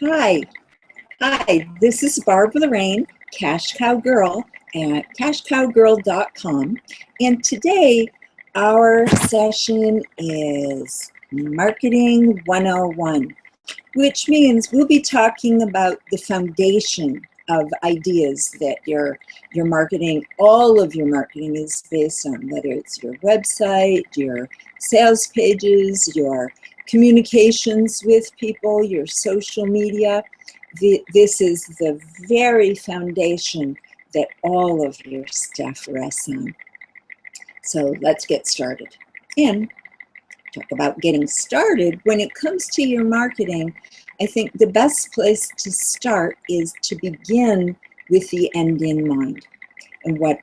Hi, this is Barb Lorraine, Cash Cow Girl at cashcowgirl.com. And today our session is Marketing 101, which means we'll be talking about the foundation of ideas that your marketing, all of your marketing is based on, whether it's your website, your sales pages, your communications with people, your social media. This is the very foundation that all of your stuff rests on. So let's get started. And talk about getting started. When it comes to your marketing, I think the best place to start is to begin with the end in mind. And what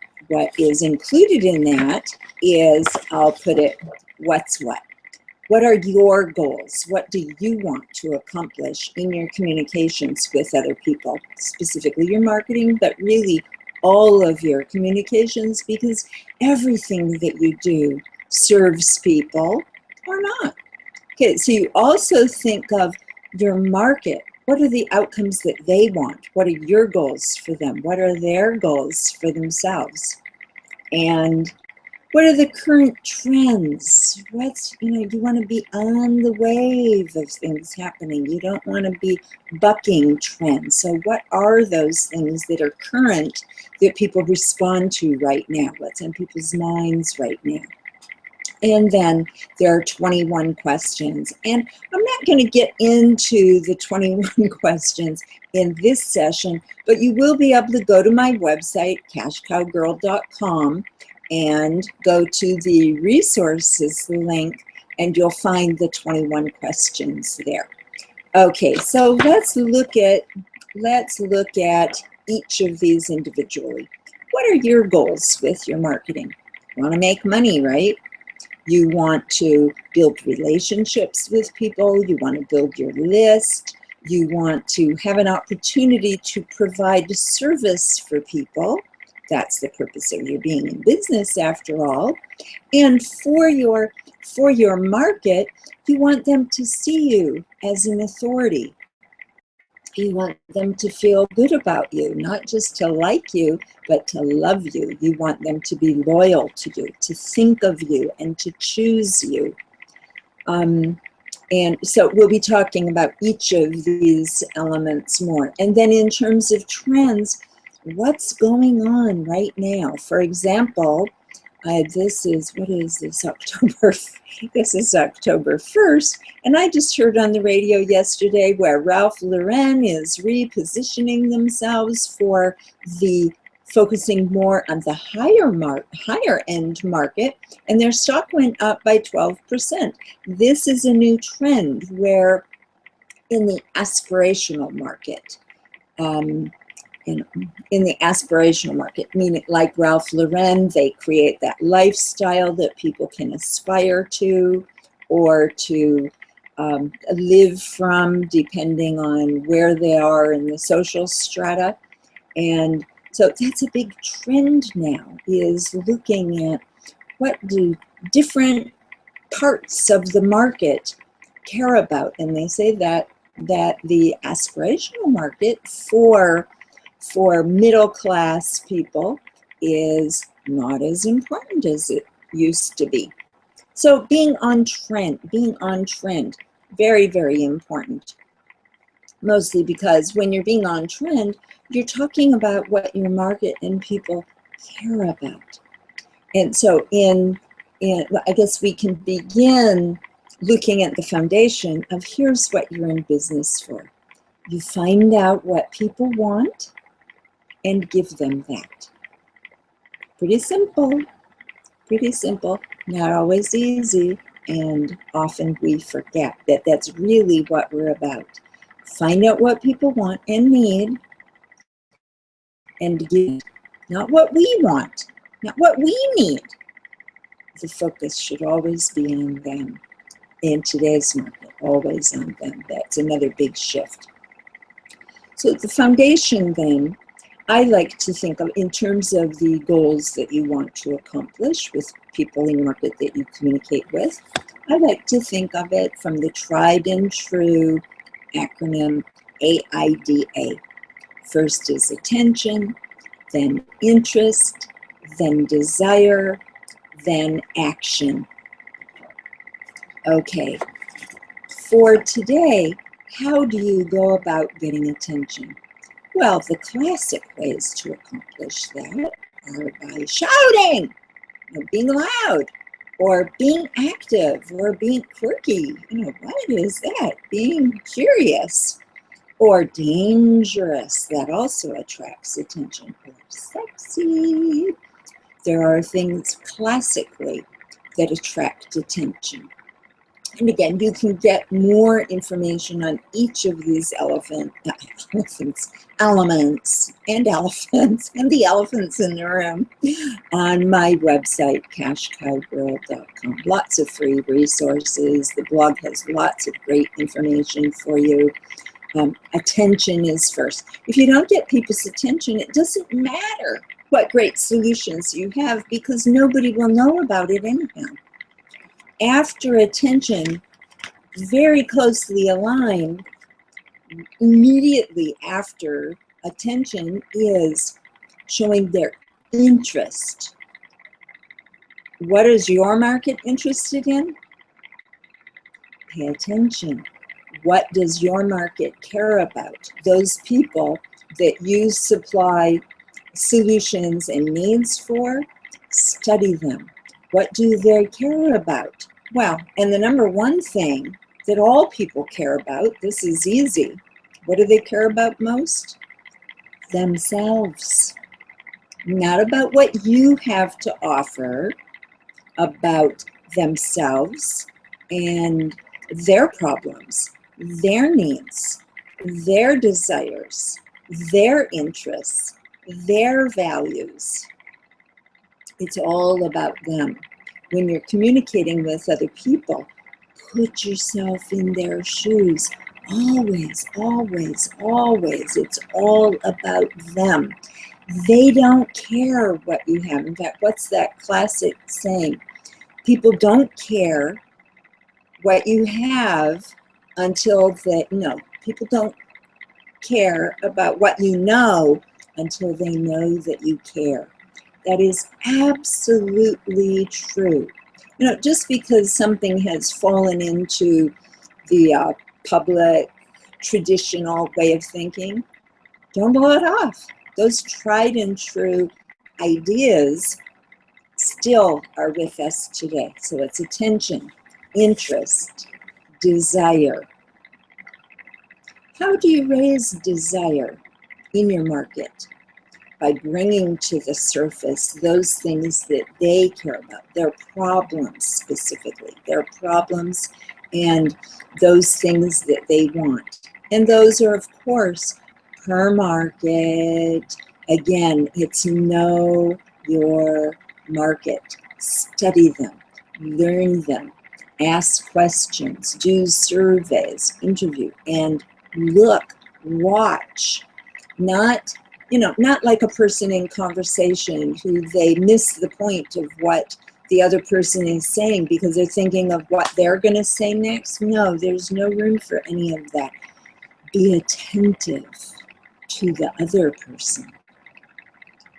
is included in that is, I'll put it, what's what. What are your goals? What do you want to accomplish in your communications with other people? Specifically your marketing, but really all of your communications, because everything that you do serves people or not. Okay, so you also think of your market. What are the outcomes that they want? What are your goals for them? What are their goals for themselves? And what are the current trends? You want to be on the wave of things happening. You don't want to be bucking trends. So what are those things that are current that people respond to right now? What's on people's minds right now? And then there are 21 questions. And I'm not going to get into the 21 questions in this session, but you will be able to go to my website, cashcowgirl.com, and go to the resources link, and you'll find the 21 questions there. Okay, so let's look at each of these individually. What are your goals with your marketing? You want to make money, right? You want to build relationships with people. You want to build your list. You want to have an opportunity to provide service for people. That's the purpose of your being in business, after all. And for your market, you want them to see you as an authority. You want them to feel good about you, not just to like you, but to love you. You want them to be loyal to you, to think of you, and to choose you. And so we'll be talking about each of these elements more. And then in terms of trends, what's going on right now? For example, this is October 1st, and I just heard on the radio yesterday where Ralph Lauren is repositioning themselves for the focusing more on the higher end market, and their stock went up by 12%. This is a new trend where in the aspirational market, in the aspirational market, meaning like Ralph Lauren, they create that lifestyle that people can aspire to or to live from, depending on where they are in the social strata. And so that's a big trend now, is looking at what do different parts of the market care about. And they say that the aspirational market for middle class people is not as important as it used to be. So being on trend, very, very important. Mostly because when you're being on trend, you're talking about what your market and people care about. And so I guess we can begin looking at the foundation of here's what you're in business for. You find out what people want and give them that. Pretty simple, not always easy, and often we forget that that's really what we're about. Find out what people want and need and give, not what we want, not what we need. The focus should always be on them. In today's market, always on them. That's another big shift. So the foundation then, I like to think of in terms of the goals that you want to accomplish with people in your market that you communicate with. I like to think of it from the tried and true acronym AIDA. First is attention, then interest, then desire, then action. Okay, for today, how do you go about getting attention? Well, the classic ways to accomplish that are by shouting, being loud, or being active, or being quirky. What is that? Being curious, or dangerous. That also attracts attention. Or sexy. There are things classically that attract attention. And again, you can get more information on each of these elements, and the elephants in the room on my website, hCow.com. Lots of free resources. The blog has lots of great information for you. Attention is first. If you don't get people's attention, it doesn't matter what great solutions you have, because nobody will know about it anyhow. After attention, very closely aligned, immediately after attention is showing their interest. What is your market interested in? Pay attention. What does your market care about? Those people that you supply solutions and needs for, study them. What do they care about? Well, and the number one thing that all people care about, this is easy. What do they care about most? Themselves. Not about what you have to offer, about themselves and their problems, their needs, their desires, their interests, their values. It's all about them. When you're communicating with other people, put yourself in their shoes. Always, always, always. It's all about them. They don't care what you have. In fact, what's that classic saying? People don't care what you have until they know. People don't care about what you know until they know that you care. That is absolutely true. Just because something has fallen into the public, traditional way of thinking, don't blow it off. Those tried and true ideas still are with us today. So it's attention, interest, desire. How do you raise desire in your market? By bringing to the surface those things that they care about, their problems specifically, their problems and those things that they want. And those are, of course, per market. Again, it's know your market. Study them, learn them, ask questions, do surveys, interview, and look, watch. Not like a person in conversation who they miss the point of what the other person is saying because they're thinking of what they're going to say next. No, there's no room for any of that. Be attentive to the other person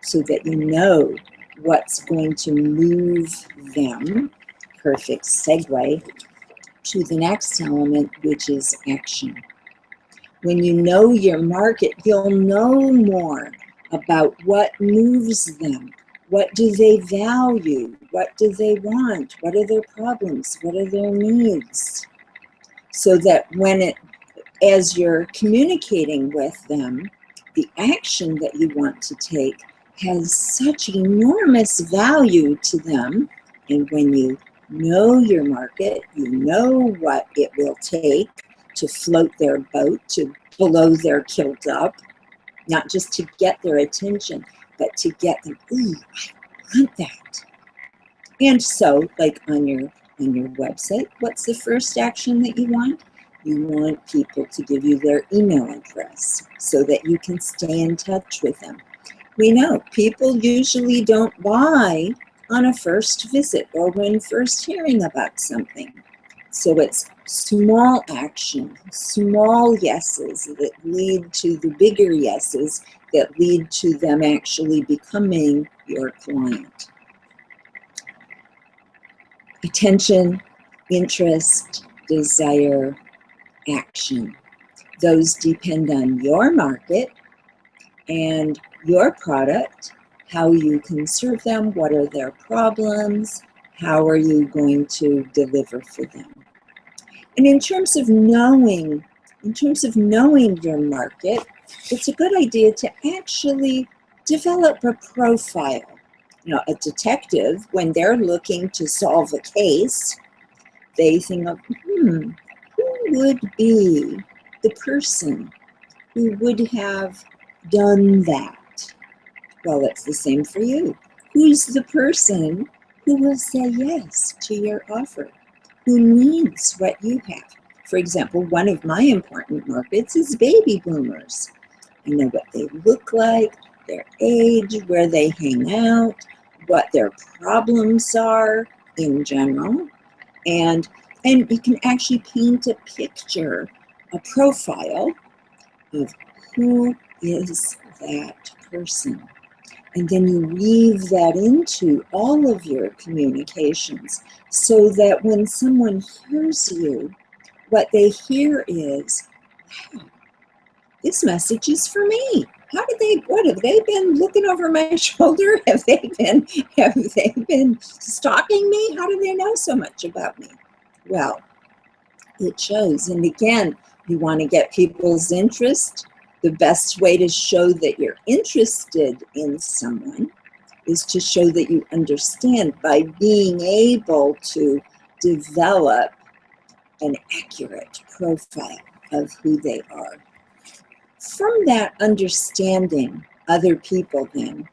so that you know what's going to move them. Perfect segue to the next element, which is action. When you know your market, you'll know more about what moves them. What do they value? What do they want? What are their problems? What are their needs? So that as you're communicating with them, the action that you want to take has such enormous value to them. And when you know your market, you know what it will take to float their boat, to blow their kilt up, not just to get their attention, but to get them, ooh, I want that. And so, like on your website, what's the first action that you want? You want people to give you their email address so that you can stay in touch with them. We know people usually don't buy on a first visit or when first hearing about something. So it's small action, small yeses that lead to the bigger yeses that lead to them actually becoming your client. Attention, interest, desire, action. Those depend on your market and your product, how you can serve them, what are their problems, how are you going to deliver for them. And in terms of knowing your market, it's a good idea to actually develop a profile. You know, a detective, when they're looking to solve a case, they think of, who would be the person who would have done that? Well, it's the same for you. Who's the person who will say yes to your offer? Who needs what you have? For example, one of my important markets is baby boomers. I know what they look like, their age, where they hang out, what their problems are in general, and you can actually paint a picture, a profile of who is that person. And then you weave that into all of your communications so that when someone hears you, what they hear is, wow, this message is for me. What have they been looking over my shoulder? Have they been stalking me? How do they know so much about me? Well, it shows. And again, you want to get people's interest. The best way to show that you're interested in someone is to show that you understand by being able to develop an accurate profile of who they are. From that understanding other people then,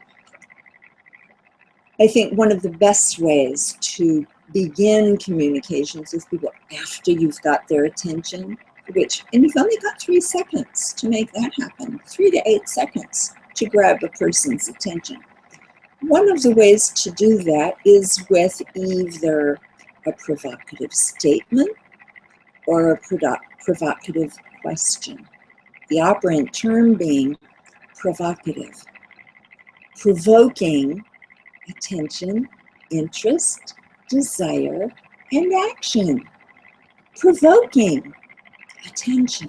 I think one of the best ways to begin communications with people after you've got their attention, and you've only got 3 seconds to make that happen, 3 to 8 seconds to grab a person's attention. One of the ways to do that is with either a provocative statement or a provocative question. The operant term being provocative, provoking attention, interest, desire, and action. Provoking attention,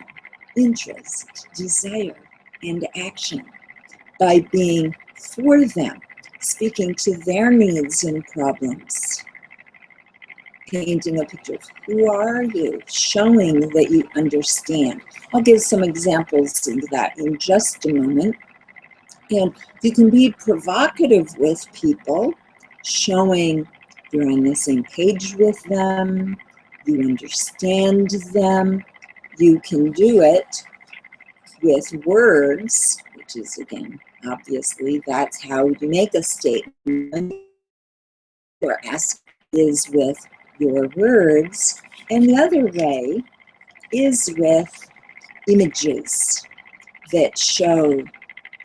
interest, desire, and action by being for them, speaking to their needs and problems. Painting a picture of who are you, showing that you understand. I'll give some examples of that in just a moment. And you can be provocative with people, showing you're on the same page with them, you understand them. You can do it with words, which is, again, obviously, that's how you make a statement. Or ask is with your words, and the other way is with images that show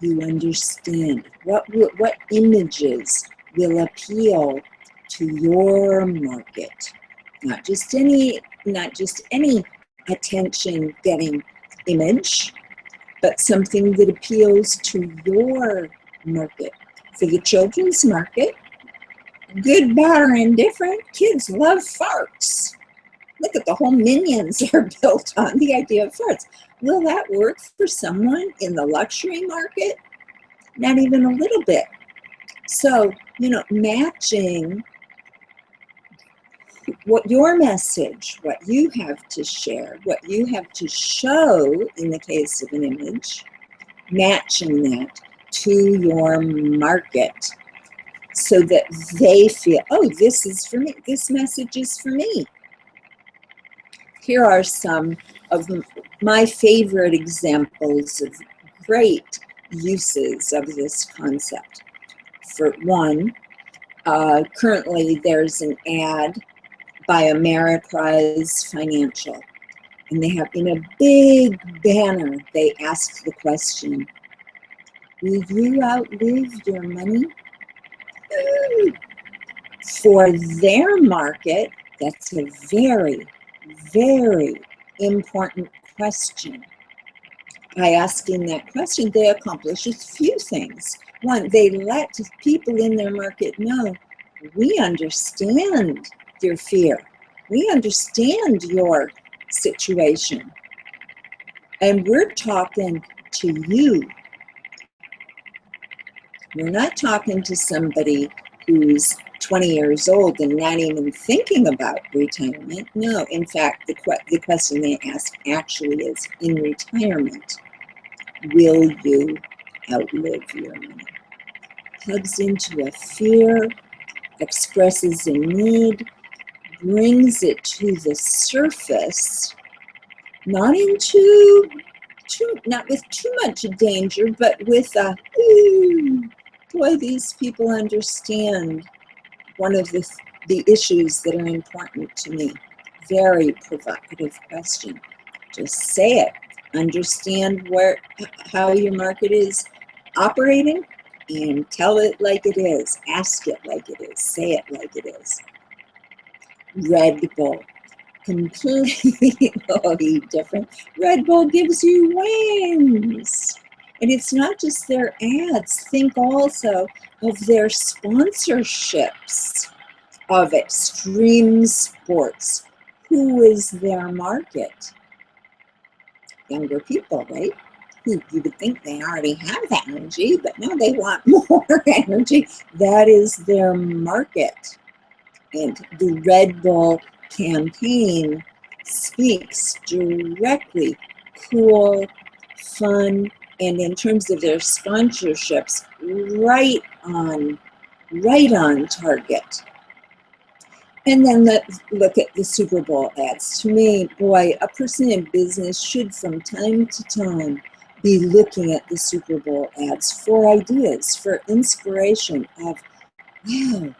you understand. What images will appeal to your market? Not just any attention-getting image, but something that appeals to your market. For the children's market, good, bad, or indifferent, kids love farts. Look at the whole Minions are built on the idea of farts. Will that work for someone in the luxury market? Not even a little bit. So, matching what your message, what you have to share, what you have to show in the case of an image, matching that to your market so that they feel, oh, this is for me, this message is for me. Here are some of my favorite examples of great uses of this concept. For one, currently there's an ad by Ameriprise Financial, and they have in a big banner, they ask the question, will you outlive your money? For their market, that's a very Very important question. By asking that question, they accomplish a few things. One, they let people in their market know, we understand your fear. We understand your situation. And we're talking to you. We're not talking to somebody who's 20 years old and not even thinking about retirement. No, in fact, the question they ask actually is, in retirement, will you outlive your money? Plugs into a fear, expresses a need, brings it to the surface, not with too much danger, but with a, ooh, boy, these people understand one of the issues that are important to me. Very provocative question. Just say it. Understand how your market is operating and tell it like it is. Ask it like it is. Say it like it is. Red Bull. Completely different. Red Bull gives you wings. And it's not just their ads. Think also of their sponsorships of extreme sports. Who is their market? Younger people, right? You would think they already have that energy, but no, they want more energy. That is their market. And the Red Bull campaign speaks directly, cool, fun, and in terms of their sponsorships, right on target. And then let's look at the Super Bowl ads. To me, boy, a person in business should from time to time be looking at the Super Bowl ads for ideas, for inspiration of, wow,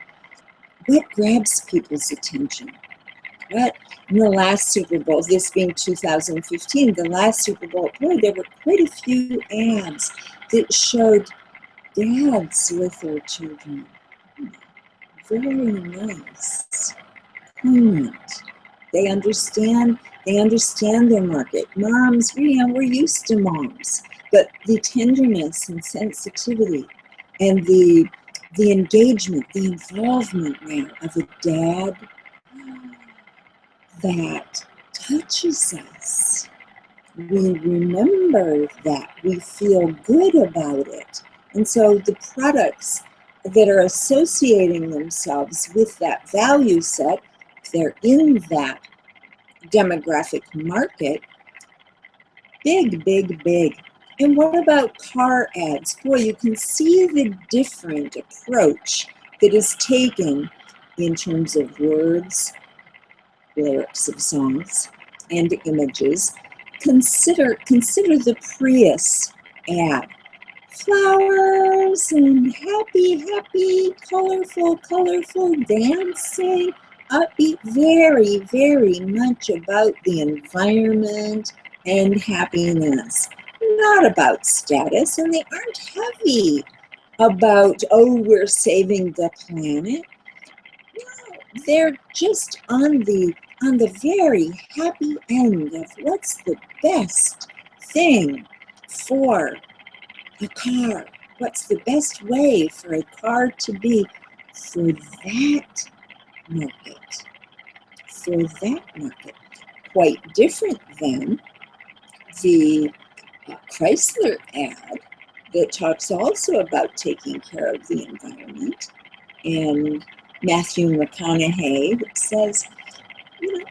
what grabs people's attention? What in the last Super Bowl, this being 2015, the last Super Bowl, boy, there were quite a few ads that showed dads with their children. Very nice. Poignant. They understand their market. Moms, we're used to moms, but the tenderness and sensitivity and the engagement, the involvement now of a dad, that touches us. We remember that. We feel good about it. And so the products that are associating themselves with that value set, if they're in that demographic market, big, big, big. And what about car ads? Boy, you can see the different approach that is taken in terms of words, lyrics of songs, and images. Consider the Prius ad. Flowers and happy, colorful dancing, upbeat, very, very much about the environment and happiness. Not about status, and they aren't heavy about, oh, we're saving the planet. No, they're just on the very happy end of what's the best thing for a car. What's the best way for a car to be for that market? For that market. Quite different than the Chrysler ad that talks also about taking care of the environment. And Matthew McConaughey says,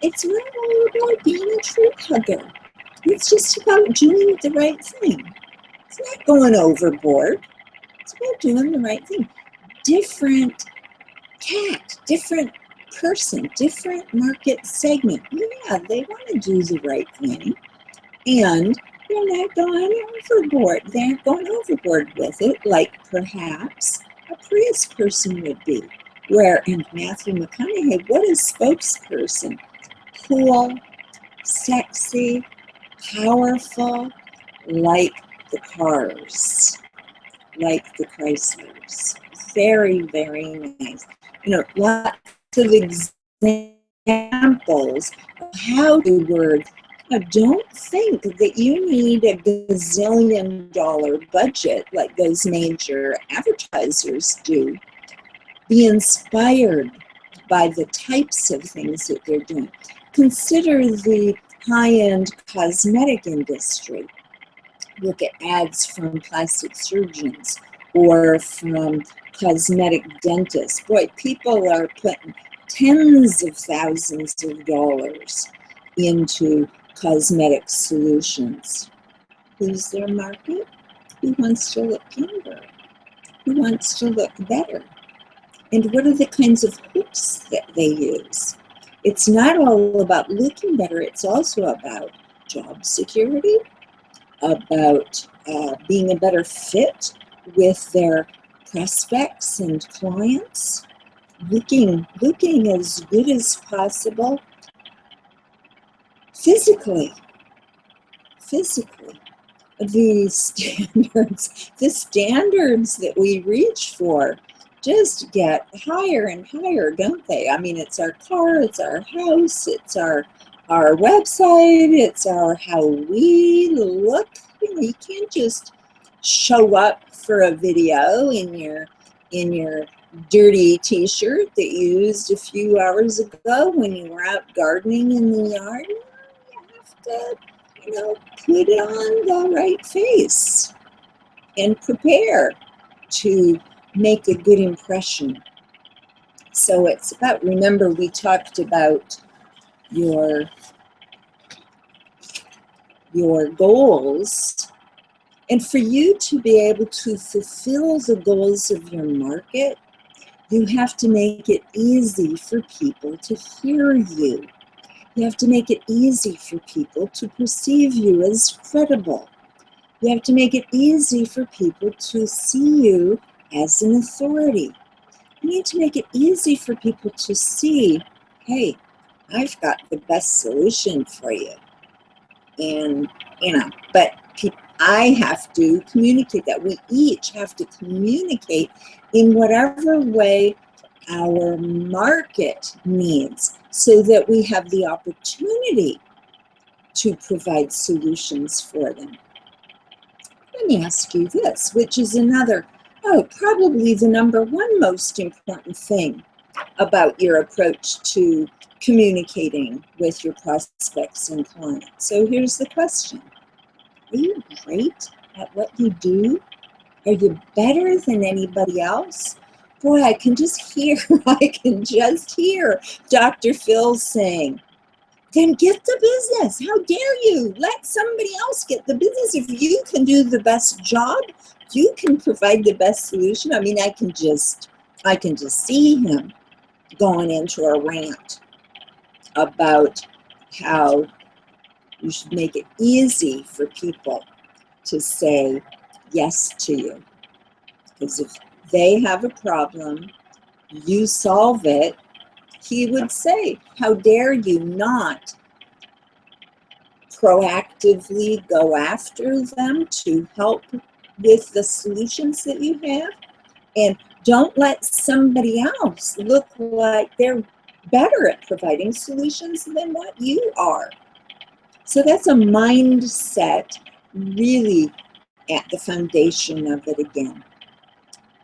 it's not all about being a tree hugger. It's just about doing the right thing. It's not going overboard. It's about doing the right thing. Different cat, different person, different market segment. Yeah, they want to do the right thing. And they're not going overboard. They aren't going overboard with it like perhaps a Prius person would be. Where in Matthew McConaughey, what is spokesperson? Cool, sexy, powerful, like the cars, like the Chryslers. Very, very nice. Lots of examples examples of how to word. Now, don't think that you need a gazillion-dollar budget like those major advertisers do. Be inspired by the types of things that they're doing. Consider the high-end cosmetic industry. Look at ads from plastic surgeons or from cosmetic dentists. Boy, people are putting tens of thousands of dollars into cosmetic solutions. Who's their market? Who wants to look younger? Who wants to look better? And what are the kinds of hooks that they use? It's not all about looking better, it's also about job security, about being a better fit with their prospects and clients, looking as good as possible physically. The standards that we reach for just get higher and higher, don't they? I mean, it's our car, it's our house, it's our website, it's how we look. You know, you can't just show up for a video in your dirty t-shirt that you used a few hours ago when you were out gardening in the yard. You have to, put on the right face and prepare to make a good impression. So it's about, remember we talked about your goals, and for you to be able to fulfill the goals of your market, you have to make it easy for people to hear you. You have to make it easy for people to perceive you as credible. You have to make it easy for people to see you as an authority. You need to make it easy for people to see, hey, I've got the best solution for you. And, but I have to communicate that. We each have to communicate in whatever way our market needs so that we have the opportunity to provide solutions for them. Let me ask you this, which is another, probably the number one most important thing about your approach to communicating with your prospects and clients. So here's the question. Are you great at what you do? Are you better than anybody else? Boy, I can just hear Dr. Phil saying, then get the business. How dare you? Let somebody else get the business. If you can do the best job, you can provide the best solution. I mean, I can just see him going into a rant about how you should make it easy for people to say yes to you. Because if they have a problem, you solve it, he would say, how dare you not proactively go after them to help with the solutions that you have? And don't let somebody else look like they're better at providing solutions than what you are. So that's a mindset really at the foundation of it again.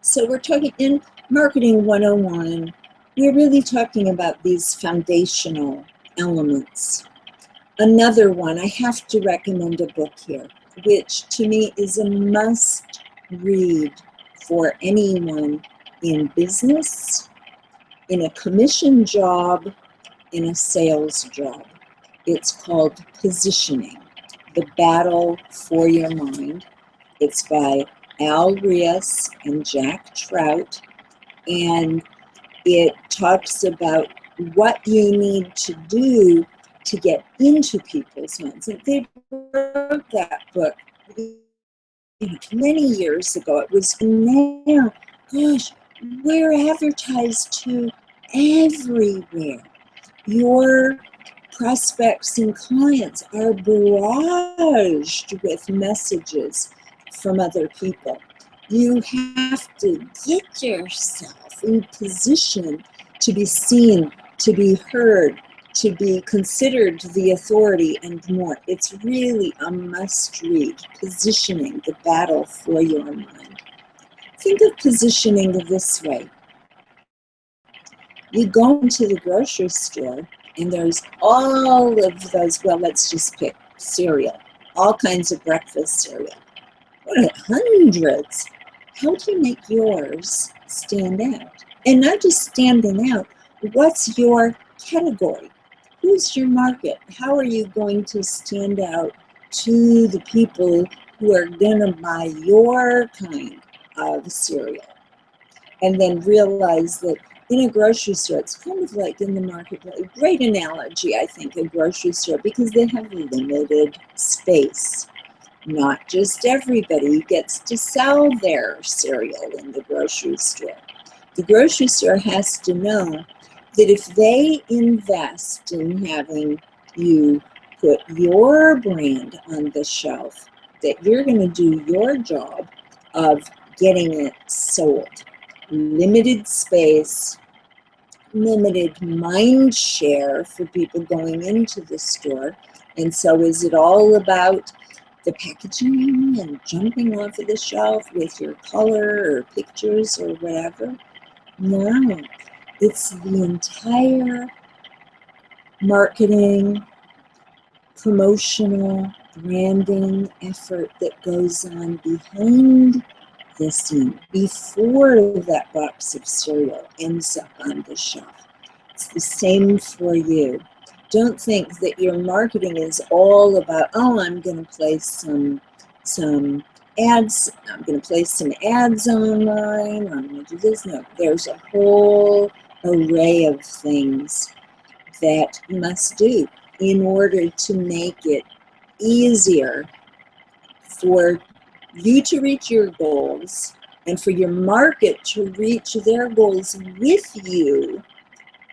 So we're talking in Marketing 101, we're really talking about these foundational elements. Another one, I have to recommend a book here, which to me is a must read for anyone in business, in a commission job, in a sales job. It's called Positioning, The Battle for Your Mind. It's by Al Rios and Jack Trout, and it talks about what you need to do to get into people's minds. And they wrote that book many years ago. It was now, gosh, we're advertised to everywhere. Your prospects and clients are barraged with messages from other people. You have to get yourself in position to be seen, to be heard, to be considered the authority and more. It's really a must-read, Positioning, the Battle for Your Mind. Think of positioning this way. You go into the grocery store and there's all of those, well, let's just pick cereal, all kinds of breakfast cereal. What are hundreds? How do you make yours stand out? And not just standing out, what's your category? Who's your market? How are you going to stand out to the people who are going to buy your kind of cereal? And then realize that in a grocery store, it's kind of like in the marketplace. Great analogy, I think, a grocery store, because they have limited space. Not just everybody gets to sell their cereal in the grocery store. The grocery store has to know that if they invest in having you put your brand on the shelf, that you're going to do your job of getting it sold. Limited space, limited mind share for people going into the store. And so is it all about the packaging and jumping off of the shelf with your color or pictures or whatever? No, it's the entire marketing, promotional, branding effort that goes on behind the scene before that box of cereal ends up on the shelf. It's the same for you. Don't think that your marketing is all about, oh, I'm going to place some ads, I'm going to place some ads online, or I'm going to do this. No, there's a whole array of things that you must do in order to make it easier for you to reach your goals and for your market to reach their goals with you.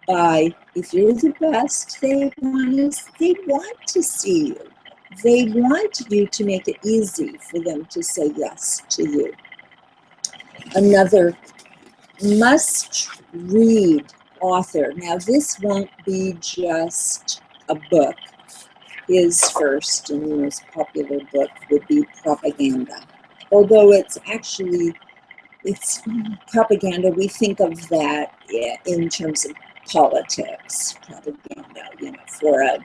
By, if you're the best, they want to see you. They want you to make it easy for them to say yes to you. Another must-read author. Now, this won't be just a book. His first and most popular book would be Propaganda. Although it's propaganda, we think of that in terms of politics, propaganda, for a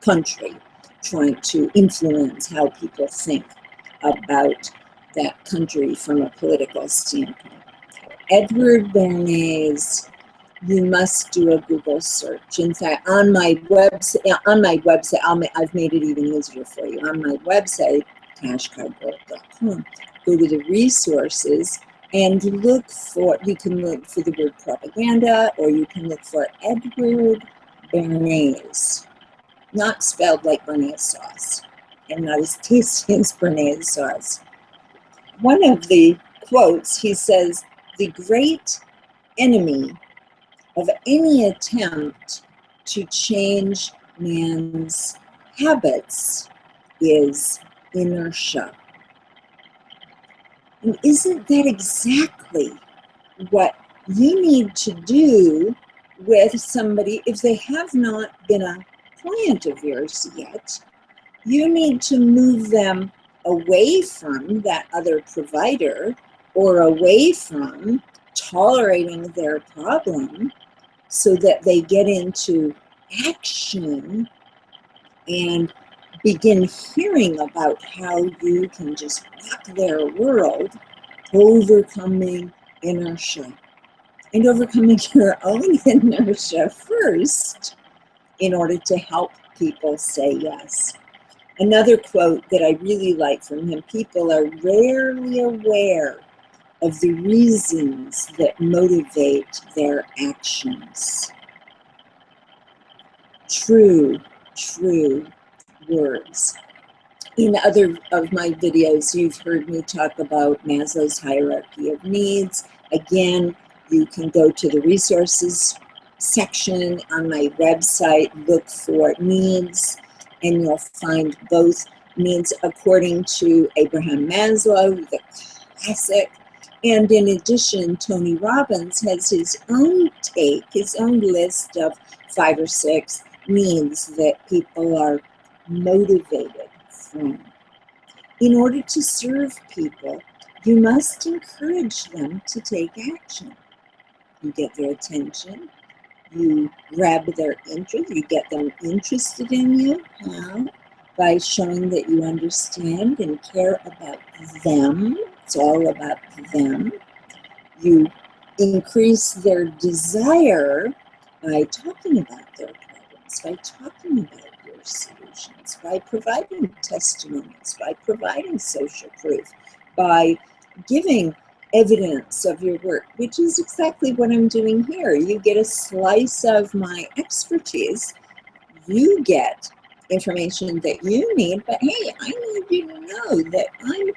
country, trying to influence how people think about that country from a political standpoint. Edward Bernays, you must do a Google search. In fact, on my website, I've made it even easier for you. On my website, hCow.com, go to the resources and you can look for the word propaganda, or you can look for Edward Bernays. Not spelled like Bernays sauce, and not as tasty as Bernays sauce. One of the quotes, he says, "The great enemy of any attempt to change man's habits is inertia." And isn't that exactly what you need to do with somebody if they have not been a client of yours yet? You need to move them away from that other provider, or away from tolerating their problem, so that they get into action and begin hearing about how you can just rock their world, overcoming inertia. And overcoming your own inertia first in order to help people say yes. Another quote that I really like from him: people are rarely aware of the reasons that motivate their actions. True words. In other of my videos, you've heard me talk about Maslow's hierarchy of needs. Again, you can go to the resources section on my website, look for needs, and you'll find both needs according to Abraham Maslow, the classic. And in addition, Tony Robbins has his own take, his own list of 5 or 6 needs that people are motivated from. In order to serve people, you must encourage them to take action. You get their attention, you grab their interest, you get them interested in you. How? By showing that you understand and care about them. It's all about them. You increase their desire by talking about their problems, by talking about your solutions, by providing testimonies, by providing social proof, by giving evidence of your work, which is exactly what I'm doing here. You get a slice of my expertise. You get information that you need, but hey, I need you to know that I'm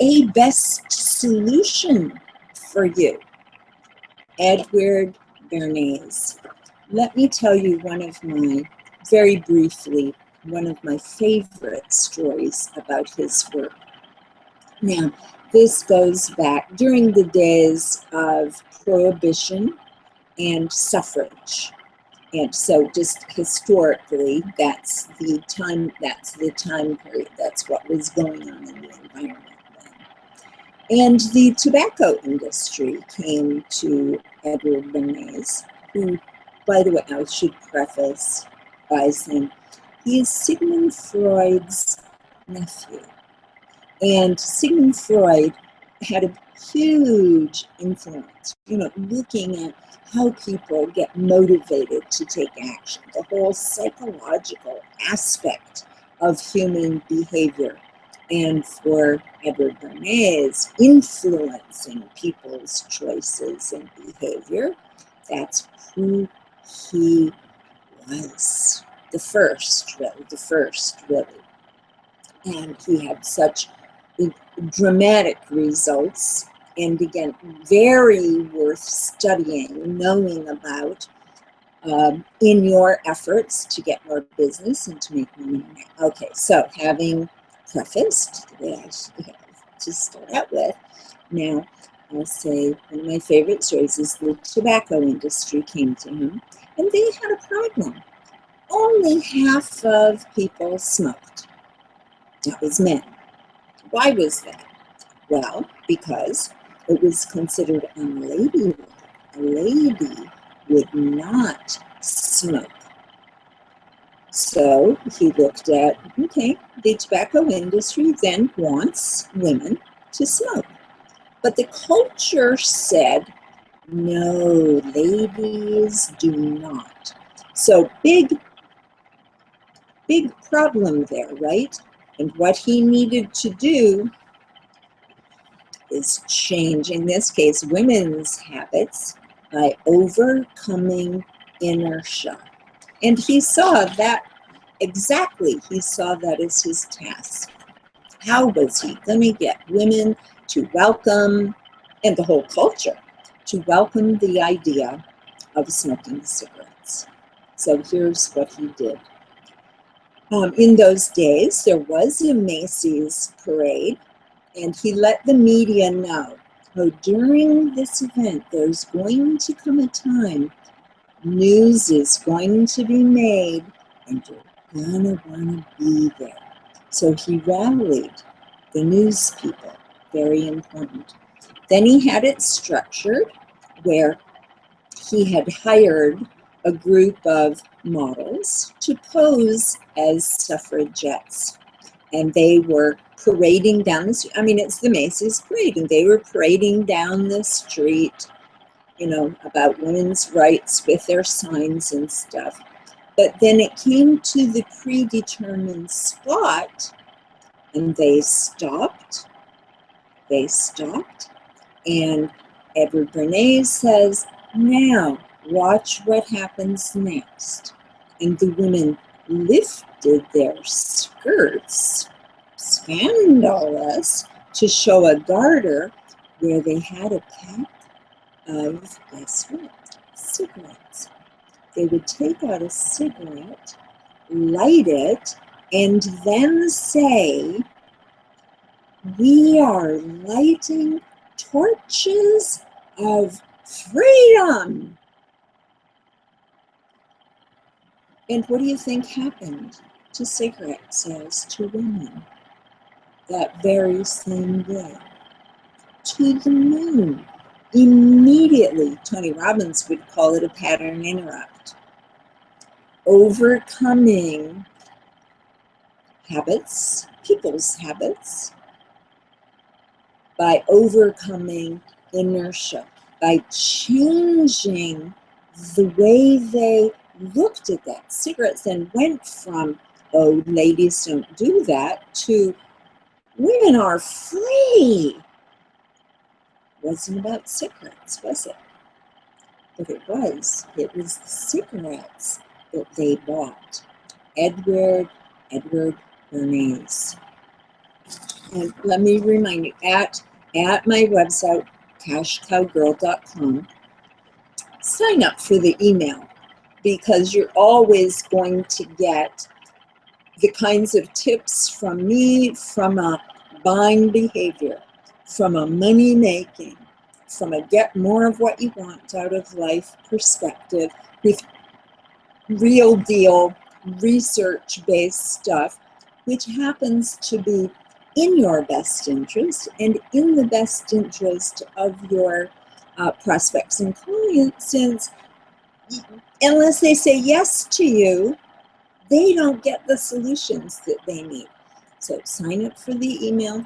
a best solution for you. Edward Bernays. Let me tell you very briefly, one of my favorite stories about his work. Now, this goes back during the days of Prohibition and suffrage. And so just historically, that's the time period, that's what was going on in the environment then. And the tobacco industry came to Edward Bernays, who, by the way, I should preface by saying he is Sigmund Freud's nephew. And Sigmund Freud had a huge influence, looking at how people get motivated to take action, the whole psychological aspect of human behavior. And for Edward Bernays, influencing people's choices and behavior, that's who he was. The first, really. And he had such dramatic results, and again, very worth studying, knowing about in your efforts to get more business and to make money. Okay, so having prefaced the way I should have to start out with, now I'll say one of my favorite stories is the tobacco industry came to him, and they had a problem. Only half of people smoked. That was men. Why was that? Well, because it was considered unladylike. A lady would not smoke. So he looked at, okay, the tobacco industry then wants women to smoke. But the culture said, no, ladies do not. So big problem there, right? And what he needed to do is change, in this case, women's habits by overcoming inertia. And he saw that he saw that as his task. How was he going to get women to welcome, and the whole culture, to welcome the idea of smoking cigarettes? So here's what he did. In those days, there was a Macy's parade, and he let the media know, during this event, there's going to come a time, news is going to be made, and you're gonna wanna be there. So he rallied the news people, very important. Then he had it structured where he had hired a group of models to pose as suffragettes. And they were parading down the street. I mean, it's the Macy's parade, and they were parading down the street, about women's rights with their signs and stuff. But then it came to the predetermined spot, and they stopped, and Edward Bernays says, now, watch what happens next. And the women lifted their skirts, scandalous, to show a garter where they had a pack of, guess what, cigarettes. They would take out a cigarette, light it, and then say, we are lighting torches of freedom. And what do you think happened to cigarette sales to women that very same day? To the moon. Immediately, Tony Robbins would call it a pattern interrupt. Overcoming habits, people's habits, by overcoming inertia, by changing the way they looked at that. Cigarettes then went from, oh, ladies don't do that, to women are free. Wasn't about cigarettes, was it? But it was. It was the cigarettes that they bought. Edward Bernays. And let me remind you, at my website, hCow.com, sign up for the email, because you're always going to get the kinds of tips from me, from a buying behavior, from a money making, from a get more of what you want out of life perspective, with real deal research-based stuff, which happens to be in your best interest and in the best interest of your prospects and clients, since unless they say yes to you, they don't get the solutions that they need. So sign up for the email,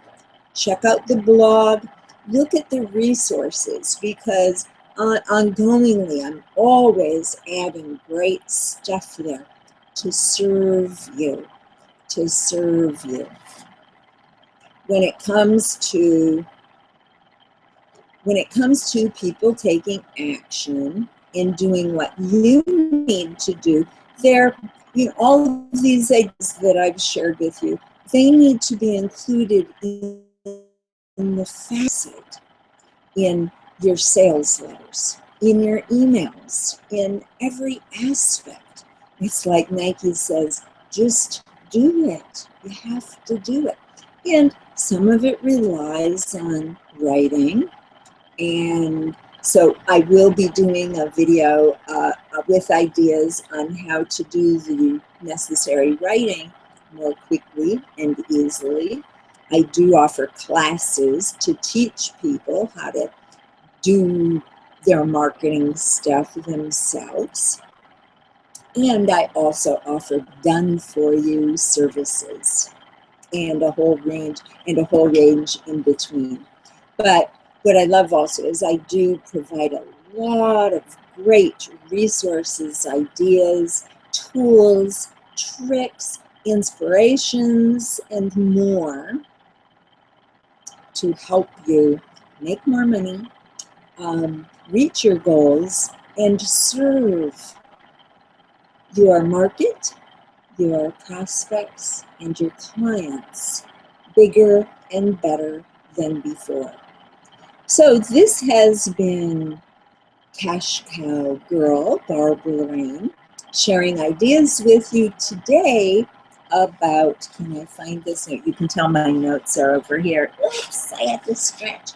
check out the blog, look at the resources, because ongoingly I'm always adding great stuff there to serve you, to serve you. When it comes to people taking action and doing what you need to do, all of these ideas that I've shared with you, they need to be included in the facet, in your sales letters, in your emails, in every aspect. It's like Nike says, just do it. You have to do it. And some of it relies on writing. And so I will be doing a video with ideas on how to do the necessary writing more quickly and easily. I do offer classes to teach people how to do their marketing stuff themselves. And I also offer done-for-you services, and a whole range in between. But what I love also is I do provide a lot of great resources, ideas, tools, tricks, inspirations, and more to help you make more money, reach your goals, and serve your market, your prospects, and your clients bigger and better than before. So this has been Cash Cow Girl, Barbara Lorraine, sharing ideas with you today about, can I find this note? You can tell my notes are over here. Oops, I had to stretch.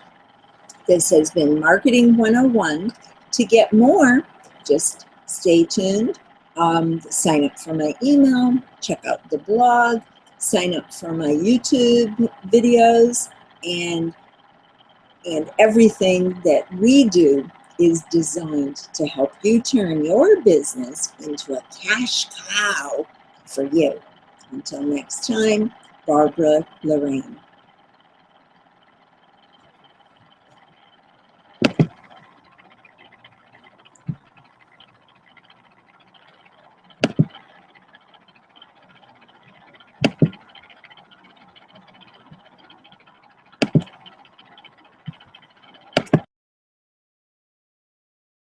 This has been Marketing 101. To get more, just stay tuned. Sign up for my email, check out the blog, sign up for my YouTube videos, and everything that we do is designed to help you turn your business into a cash cow for you. Until next time, Barbara Lorraine.